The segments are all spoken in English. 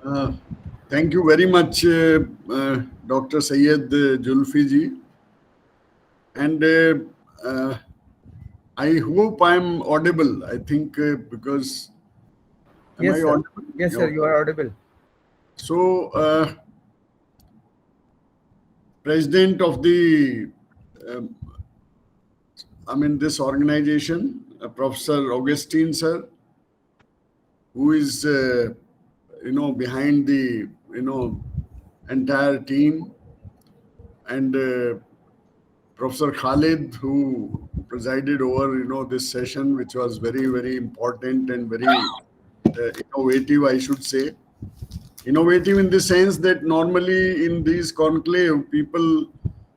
Uh, Thank you very much, Dr. Syed Julfi ji. And I hope I'm audible. I think because, am I Yes, sir. audible? Yes, Yeah, sir. You okay. are audible. So, President of um, this organization, Professor Augustine, sir, who is, behind the, entire team, and Professor Khalid, who presided over, this session, which was very, very important and very innovative, I should say. Innovative in the sense that normally in these conclave, people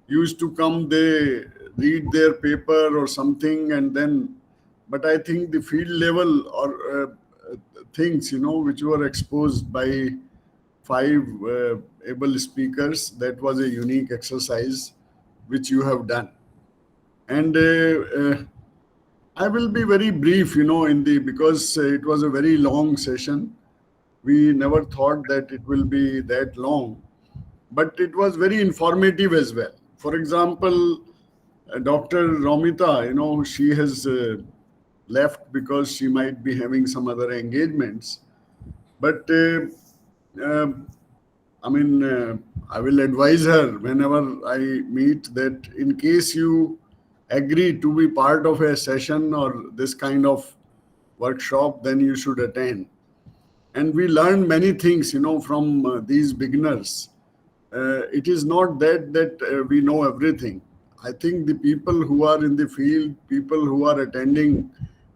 used to come, they read their paper or something, and then, but I think the field level or things, which were exposed by five able speakers, that was a unique exercise which you have done. And I will be very brief, in the because it was a very long session. We never thought that it will be that long, but it was very informative as well. For example, Dr. Romita, she has left because she might be having some other engagements. But um I mean, I will advise her whenever I meet that in case you agree to be part of a session or this kind of workshop, then you should attend. And we learn many things, from these beginners. It is not that we know everything. I think the people who are in the field, people who are attending,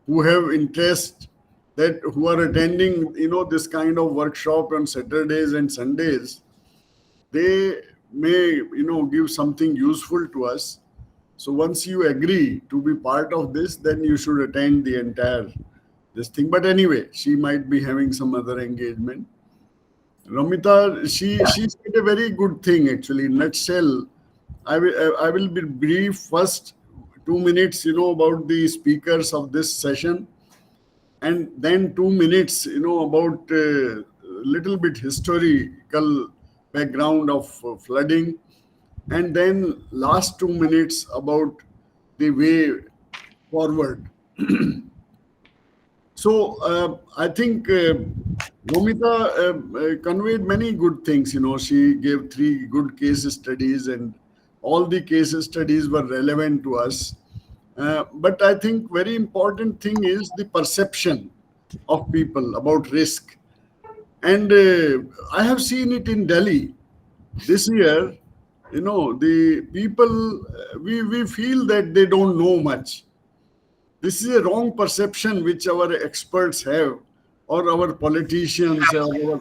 who have interest, that who are attending, this kind of workshop on Saturdays and Sundays, they may give something useful to us. So once you agree to be part of this, then you should attend the entire this thing. But anyway, she might be having some other engagement. Ramita, she said a very good thing actually. In nutshell, I will be brief. First 2 minutes, about the speakers of this session, and then 2 minutes, about little bit historical background of flooding, and then last 2 minutes about the way forward. So I think Romita conveyed many good things. She gave three good case studies, and all the case studies were relevant to us. But I think very important thing is the perception of people about risk. And I have seen it in Delhi this year. The people, we feel that they don't know much. This is a wrong perception which our experts have, or our politicians, or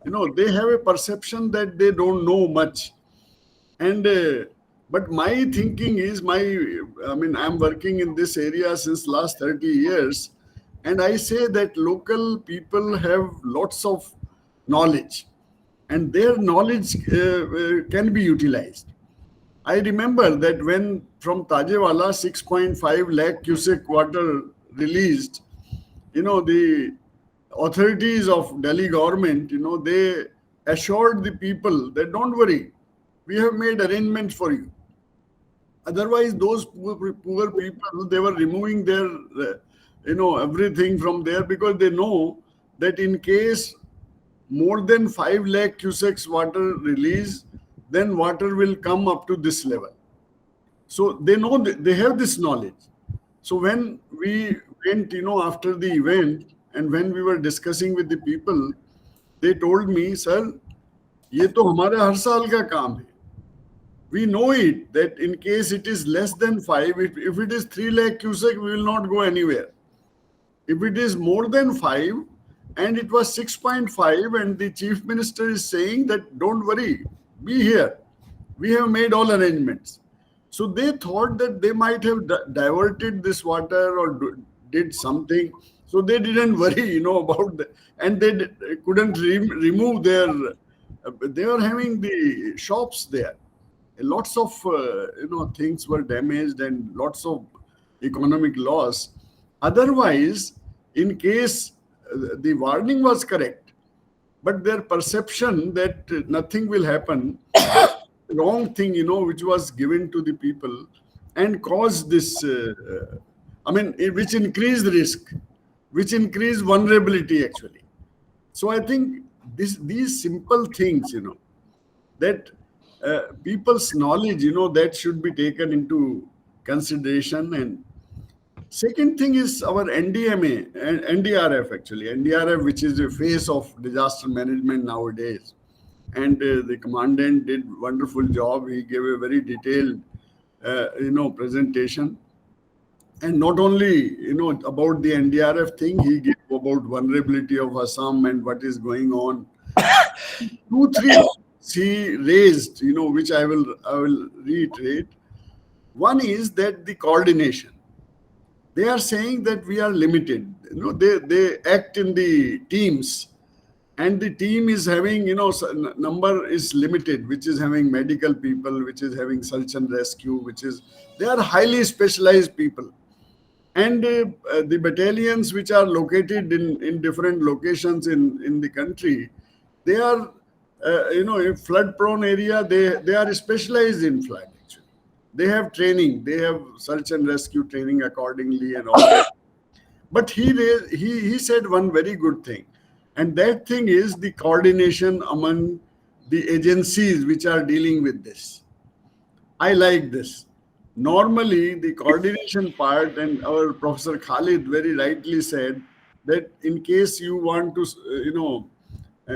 our, they have a perception that they don't know much. And but my thinking is I'm working in this area since last 30 years, and I say that local people have lots of knowledge, and their knowledge can be utilized. I remember that when from Tajewala 6.5 lakh cubic water released, the authorities of Delhi government, they assured the people that don't worry, we have made arrangements for you. Otherwise, those poor people, they were removing their, everything from there, because they know that in case more than 5 lakh cubics water release, then water will come up to this level. So they know they have this knowledge. So when we went, after the event, and when we were discussing with the people, they told me, sir, ये तो हमारे हर साल का काम है. We know it that in case it is less than 5, if it is 3 lakh cubic, we will not go anywhere. If it is more than 5, and it was 6.5, and the chief minister is saying that don't worry, be here. We have made all arrangements. So they thought that they might have diverted this water or did something. So they didn't worry, about that. And they couldn't remove their, they were having the shops there. Lots of, things were damaged and lots of economic loss. Otherwise, in case the warning was correct, but their perception that nothing will happen, wrong thing, which was given to the people and caused this, which increased risk, which increased vulnerability actually. So I think these simple things, that people's knowledge, that should be taken into consideration. And second thing is our NDMA and NDRF actually. NDRF, which is the face of disaster management nowadays. And the commandant did wonderful job. He gave a very detailed, presentation. And not only, about the NDRF thing, he gave about vulnerability of Assam and what is going on. 2, 3 he raised, which I will reiterate. One is that the coordination. They are saying that we are limited. They act in the teams, and the team is having, number is limited, which is having medical people, which is having search and rescue, they are highly specialized people. And the battalions which are located in different locations in the country, they are, in flood-prone area, they are specialized in flood. Actually, they have training, they have search and rescue training accordingly and all that. But he said one very good thing, and that thing is the coordination among the agencies which are dealing with this. I like this. Normally, the coordination part, and our Professor Khalid very rightly said that in case you want to,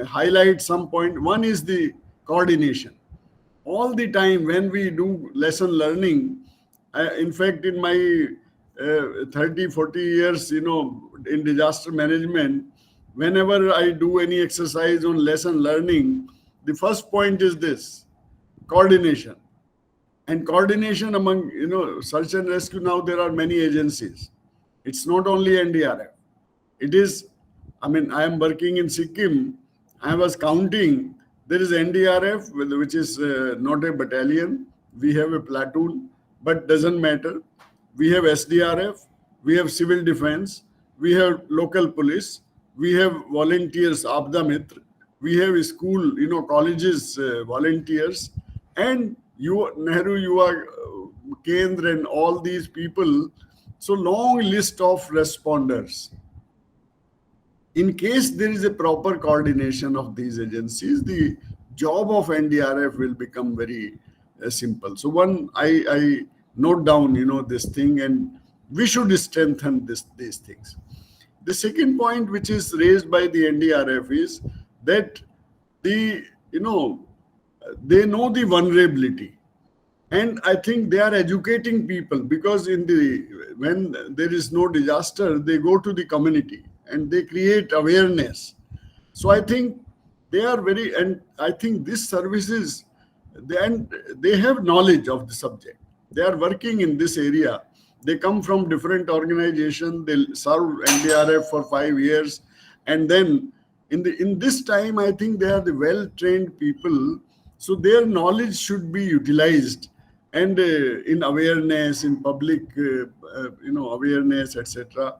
highlight some point, one is the coordination. All the time when we do lesson learning, in fact, in my 30, 40 years, in disaster management, whenever I do any exercise on lesson learning, the first point is this: coordination. And coordination among, search and rescue, now there are many agencies. It's not only NDRF. It is, I am working in Sikkim. I was counting. There is NDRF, which is not a battalion. We have a platoon, but doesn't matter. We have SDRF. We have civil defense. We have local police. We have volunteers, Aapda Mitra. We have school, colleges, volunteers. And Nehru, Yuva Kendra, and all these people. So long list of responders. In case there is a proper coordination of these agencies, the job of NDRF will become very simple. So one, I note down, this thing, and we should strengthen these things. The second point, which is raised by the NDRF, is that they know the vulnerability. And I think they are educating people, because when there is no disaster, they go to the community and they create awareness. So I think they are and I think this services, they have knowledge of the subject. They are working in this area. They come from different organizations. They serve NDRF for 5 years. And then in this time, I think they are the well-trained people. So their knowledge should be utilized, and in awareness, in public, awareness, etc.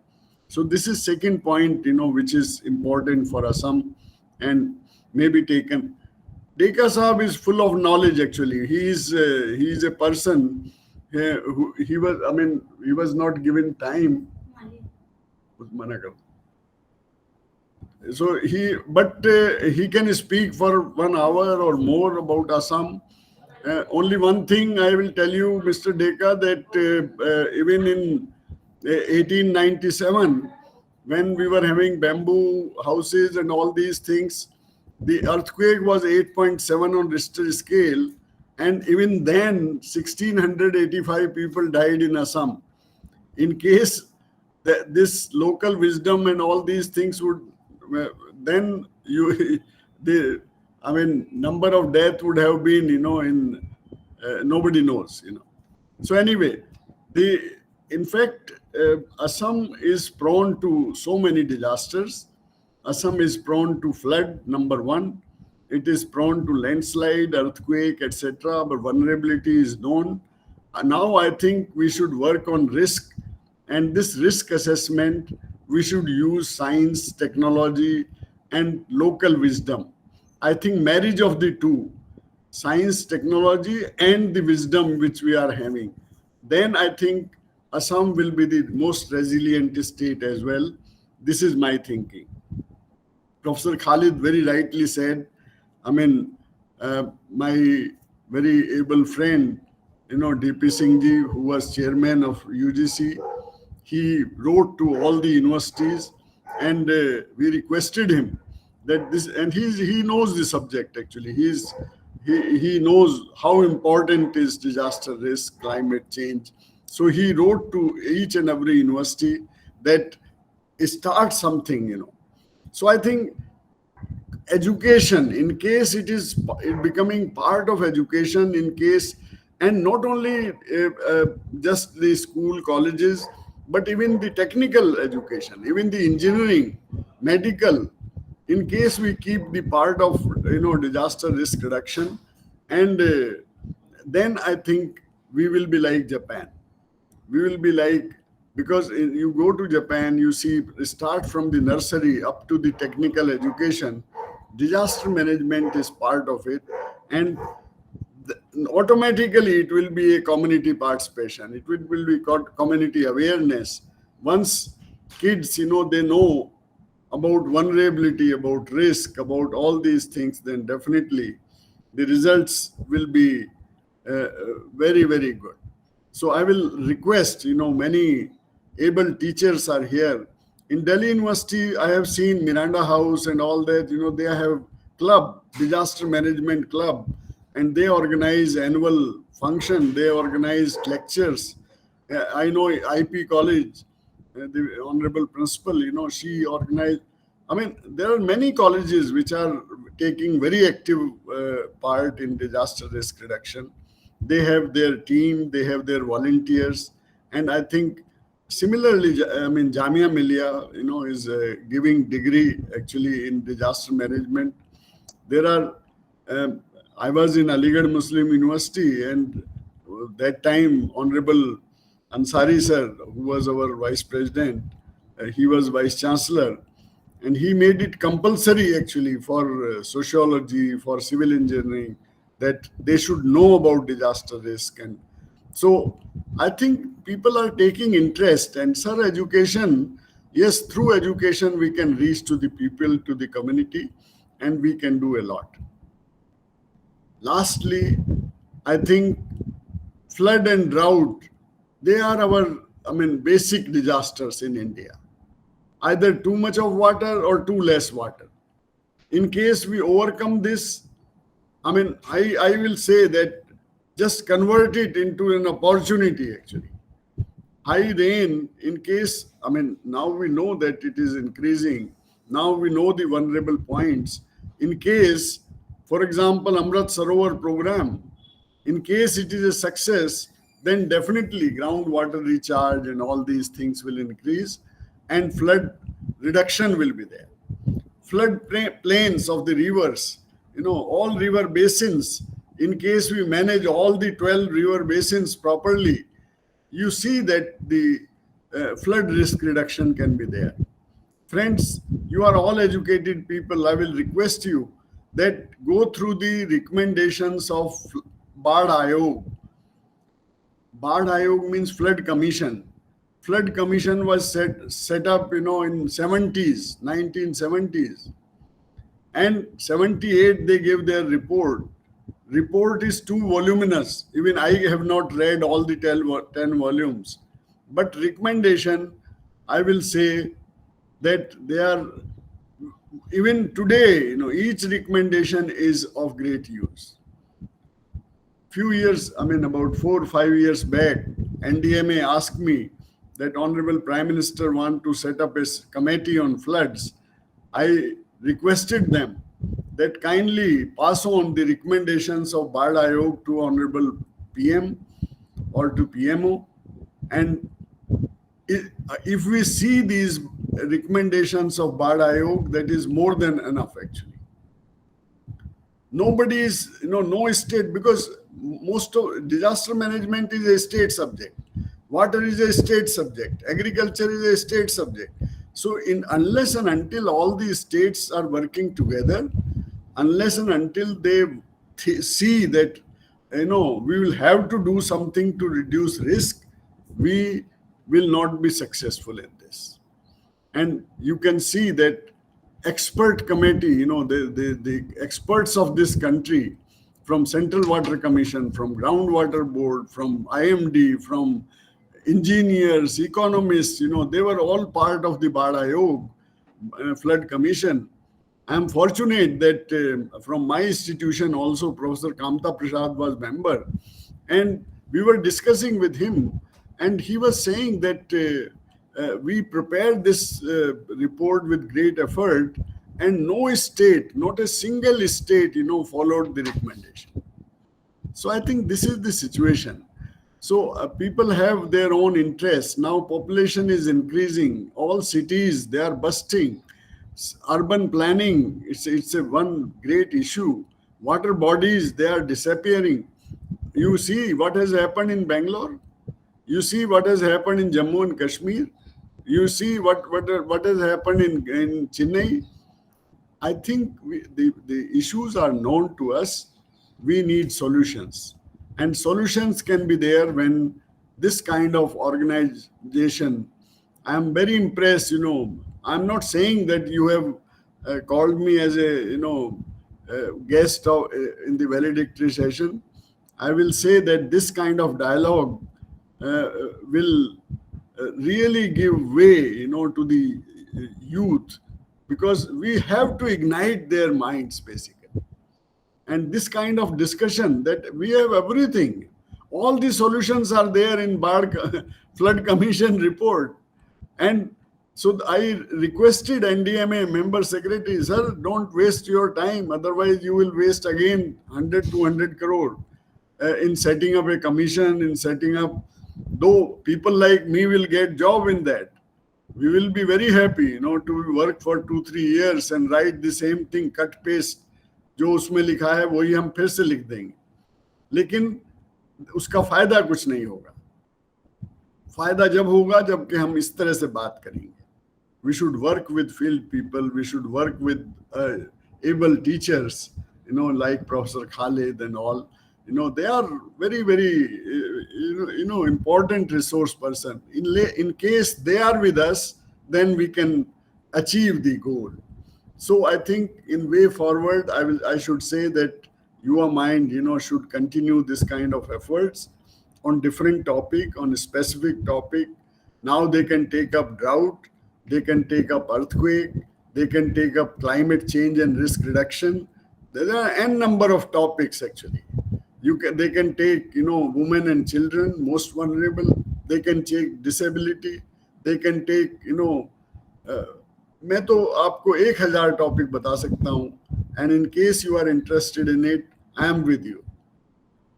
So this is second point, which is important for Assam and maybe taken. Deka Sahab is full of knowledge. Actually, he is a person who he was not given time. So he can speak for 1 hour or more about Assam. Only one thing I will tell you, Mr. Deka, that even in 1897, when we were having bamboo houses and all these things, the earthquake was 8.7 on Richter scale. And even then, 1,685 people died in Assam. In case this local wisdom and all these things would, then number of death would have been, in nobody knows, So anyway, in fact, Assam is prone to so many disasters. Assam is prone to flood, number one. It is prone to landslide, earthquake, etc. But vulnerability is known. Now I think we should work on risk, and this risk assessment, we should use science, technology, and local wisdom. I think marriage of the two, science, technology, and the wisdom which we are having, then I think Assam will be the most resilient state as well. This is my thinking. Professor Khalid very rightly said, I mean, my very able friend, DP Singh ji, who was chairman of UGC, he wrote to all the universities and we requested him that this, and he knows the subject actually. He knows how important is disaster risk, climate change. So he wrote to each and every university that start something. So I think education, in case it is becoming part of education, in case, and not only just the school, colleges, but even the technical education, even the engineering, medical, in case we keep the part of disaster risk reduction, and then I think we will be like Japan. We will be like, because you go to Japan, you see, start from the nursery up to the technical education, disaster management is part of it, and automatically it will be a community participation. It will be called community awareness. Once kids, they know about vulnerability, about risk, about all these things, then definitely the results will be very, very good. So I will request, many able teachers are here. In Delhi University, I have seen Miranda House and all that, they have club, disaster management club, and they organize annual function, they organize lectures. I know IP College, the honorable principal, she organized. I mean, there are many colleges which are taking very active part in disaster risk reduction. They have their team, they have their volunteers, and I think similarly, Jamia Millia, is giving degree actually in disaster management. There are, I was in Aligarh Muslim University, and that time Honorable Ansari sir, who was our vice president, he was vice chancellor, and he made it compulsory actually for sociology, for civil engineering, that they should know about disaster risk. And so I think people are taking interest, and sir, education, yes, through education we can reach to the people, to the community, and we can do a lot. Lastly, I think flood and drought, they are our, basic disasters in India. Either too much of water or too less water. In case we overcome this, I will say that just convert it into an opportunity actually. High rain, in case, now we know that it is increasing. Now we know the vulnerable points. In case, for example, Amrit Sarovar program, in case it is a success, then definitely groundwater recharge and all these things will increase, and flood reduction will be there. Flood plains of the rivers, all river basins, in case we manage all the 12 river basins properly, you see that the flood risk reduction can be there. Friends, you are all educated people. I will request you that go through the recommendations of Bard Ayog. Bard Ayog means Flood Commission. Flood Commission was set up, in 1970s. And 78, they gave their report. Report is too voluminous. Even I have not read all the 10 volumes. But recommendation, I will say that they are, even today, each recommendation is of great use. Few years, about 4 or 5 years back, NDMA asked me that Honorable Prime Minister want to set up a committee on floods. I requested them that kindly pass on the recommendations of Bard Ayog to Honorable PM or to PMO. And if we see these recommendations of Bard Ayog, that is more than enough actually. Nobody is, no state, because most of disaster management is a state subject. Water is a state subject. Agriculture is a state subject. So unless and until all these states are working together, unless and until they see that, we will have to do something to reduce risk, we will not be successful in this. And you can see that expert committee, the experts of this country, from Central Water Commission, from Groundwater Board, from IMD, from engineers, economists, they were all part of the Bad Ayog Flood Commission. I am fortunate that from my institution also Professor Kamta Prasad was member, and we were discussing with him, and he was saying that we prepared this report with great effort, and no state, not a single state, followed the recommendation. So I think this is the situation. So people have their own interests. Now population is increasing. All cities, they are busting. Urban planning, it's a one great issue. Water bodies, they are disappearing. You see what has happened in Bangalore. You see what has happened in Jammu and Kashmir. You see what has happened in Chennai. I think the issues are known to us. We need solutions. And solutions can be there when this kind of organization. I am very impressed, I'm not saying that you have called me as a, guest in the valedictory session. I will say that this kind of dialogue will really give way, to the youth, because we have to ignite their minds, basically. And this kind of discussion, that we have everything. All the solutions are there in Bad Flood Commission report. And so I requested NDMA member secretary, sir, don't waste your time. Otherwise, you will waste again 100, 200 crore in setting up a commission, in setting up, though people like me will get job in that. We will be very happy, to work for 2-3 years and write the same thing, cut paste. जो उसमें लिखा है वही हम फिर से लिख देंगे, लेकिन उसका फायदा कुछ नहीं होगा. फायदा जब होगा जबकि हम इस तरह से बात करेंगे. We should work with field people. We should work with able teachers, like Professor Khalid and all. They are very, very, important resource person. In case they are with us, then we can achieve the goal. So I think in way forward, I should say that your mind, should continue this kind of efforts on different topic, on a specific topic. Now they can take up drought, they can take up earthquake, they can take up climate change and risk reduction. There are n number of topics actually. They can take, women and children, most vulnerable. They can take disability. They can take, मैं तो आपको 1000 topic बता सकता हूँ, and in case you are interested in it, I am with you.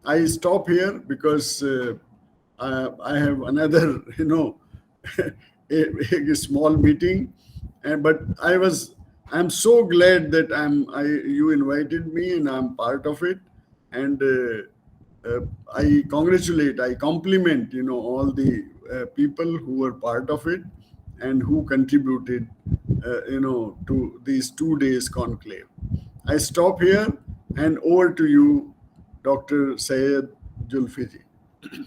I stop here because I have another, a small meeting, but I'm so glad that you invited me and I'm part of it, and I congratulate, I compliment, all the people who were part of it and who contributed, to these 2 days conclave. I stop here and over to you, Dr. Syed Julfi ji.